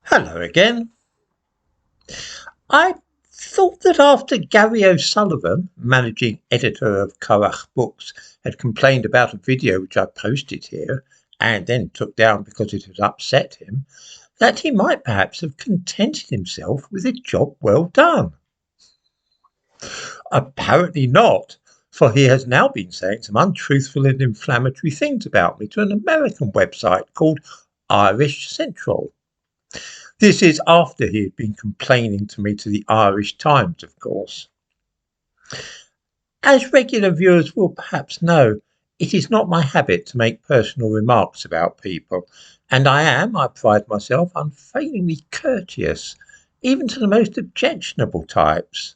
Hello again. I thought that after Gary O'Sullivan, managing editor of Currach Books, had complained about a video which I posted here and then took down because it had upset him, that he might perhaps have contented himself with a job well done. Apparently not, for he has now been saying some untruthful and inflammatory things about me to an American website called Irish Central. This is after he had been complaining to me to the Irish Times, of course. As regular viewers will perhaps know, it is not my habit to make personal remarks about people, and I pride myself, unfailingly courteous, even to the most objectionable types.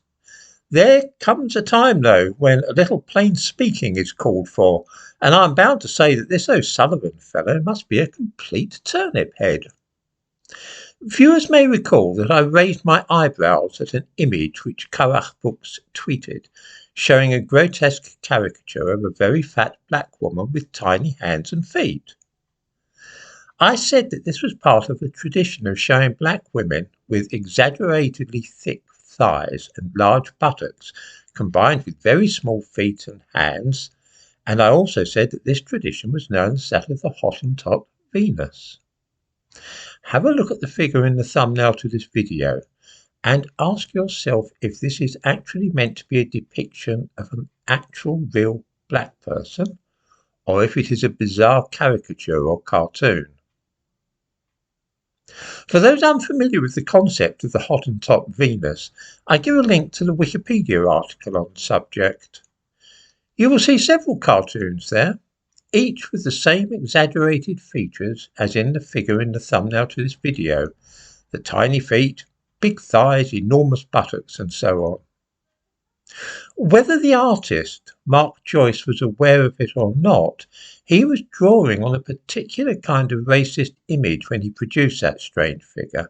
There comes a time, though, when a little plain speaking is called for, and I'm bound to say that this O'Sullivan fellow must be a complete turnip head. Viewers may recall that I raised my eyebrows at an image which Currach Books tweeted, showing a grotesque caricature of a very fat black woman with tiny hands and feet. I said that this was part of a tradition of showing black women with exaggeratedly thick thighs and large buttocks, combined with very small feet and hands, and I also said that this tradition was known as that of the Hottentot Venus. Have a look at the figure in the thumbnail to this video and ask yourself if this is actually meant to be a depiction of an actual real black person or if it is a bizarre caricature or cartoon. For those unfamiliar with the concept of the Hottentot Venus, I give a link to the Wikipedia article on the subject. You will see several cartoons there, each with the same exaggerated features as in the figure in the thumbnail to this video, the tiny feet, big thighs, enormous buttocks, and so on. Whether the artist, Mark Joyce, was aware of it or not, he was drawing on a particular kind of racist image when he produced that strange figure,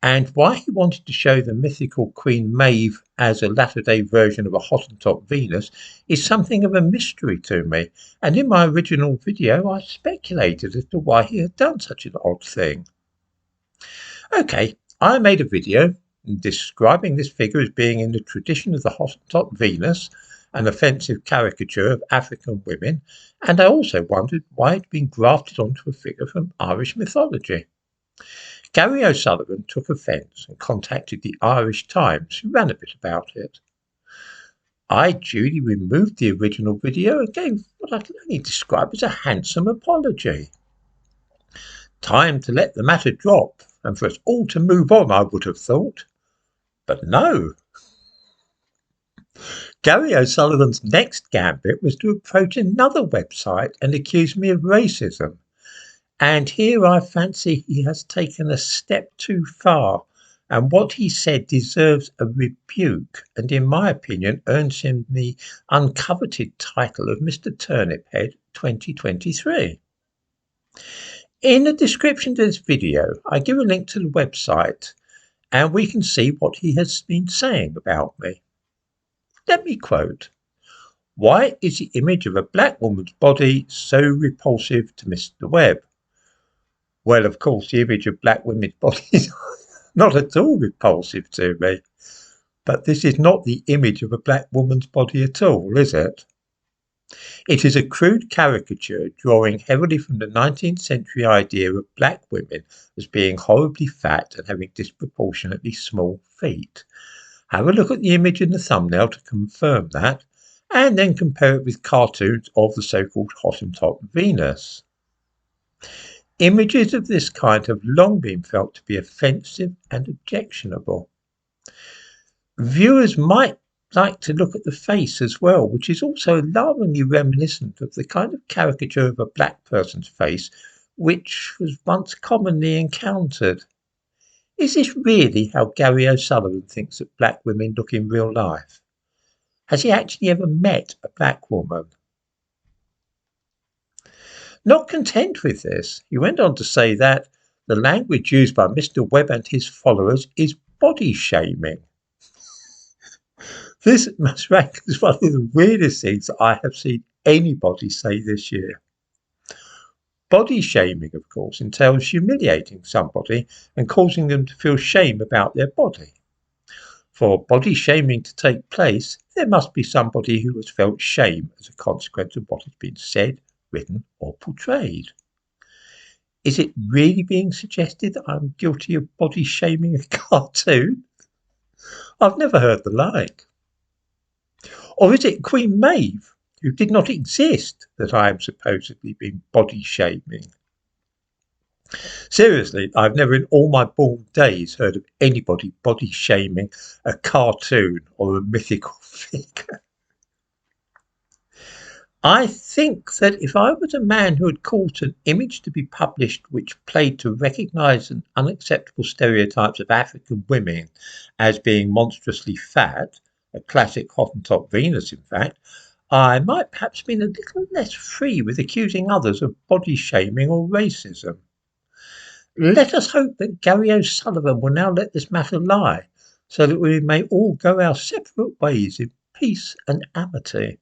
and why he wanted to show the mythical Queen Maeve as a latter-day version of a Hottentot Venus is something of a mystery to me, and in my original video I speculated as to why he had done such an odd thing. Okay, I made a video describing this figure as being in the tradition of the Hottentot Venus, an offensive caricature of African women, and I also wondered why it had been grafted onto a figure from Irish mythology. Gary O'Sullivan took offence and contacted the Irish Times, who ran a bit about it. I duly removed the original video and gave what I can only describe as a handsome apology. Time to let the matter drop, and for us all to move on, I would have thought. But no. Gary O'Sullivan's next gambit was to approach another website and accuse me of racism. And here I fancy he has taken a step too far, and what he said deserves a rebuke, and in my opinion earns him the uncoveted title of Mr. Turniphead 2023. In the description to this video, I give a link to the website, and we can see what he has been saying about me. Let me quote, "Why is the image of a black woman's body so repulsive to Mr. Webb?" Well, of course, the image of black women's bodies not at all repulsive to me. But this is not the image of a black woman's body at all, is it? It is a crude caricature drawing heavily from the 19th century idea of black women as being horribly fat and having disproportionately small feet. Have a look at the image in the thumbnail to confirm that, and then compare it with cartoons of the so-called Hottentot Venus. Images of this kind have long been felt to be offensive and objectionable. Viewers might like to look at the face as well, which is also alarmingly reminiscent of the kind of caricature of a black person's face which was once commonly encountered. Is this really how Gary O'Sullivan thinks that black women look in real life? Has he actually ever met a black woman? Not content with this, he went on to say that the language used by Mr. Webb and his followers is body shaming. This must rank as one of the weirdest things that I have seen anybody say this year. Body shaming, of course, entails humiliating somebody and causing them to feel shame about their body. For body shaming to take place, there must be somebody who has felt shame as a consequence of what has been said, written, or portrayed. Is it really being suggested that I'm guilty of body shaming a cartoon? I've never heard the like. Or is it Queen Maeve, who did not exist, that I am supposedly being body shaming? Seriously, I've never in all my born days heard of anybody body shaming a cartoon or a mythical figure. I think that if I was a man who had caused an image to be published which played to recognise an unacceptable stereotypes of African women as being monstrously fat, a classic Hottentot Venus in fact, I might perhaps been a little less free with accusing others of body shaming or racism. Let us hope that Gary O'Sullivan will now let this matter lie, so that we may all go our separate ways in peace and amity.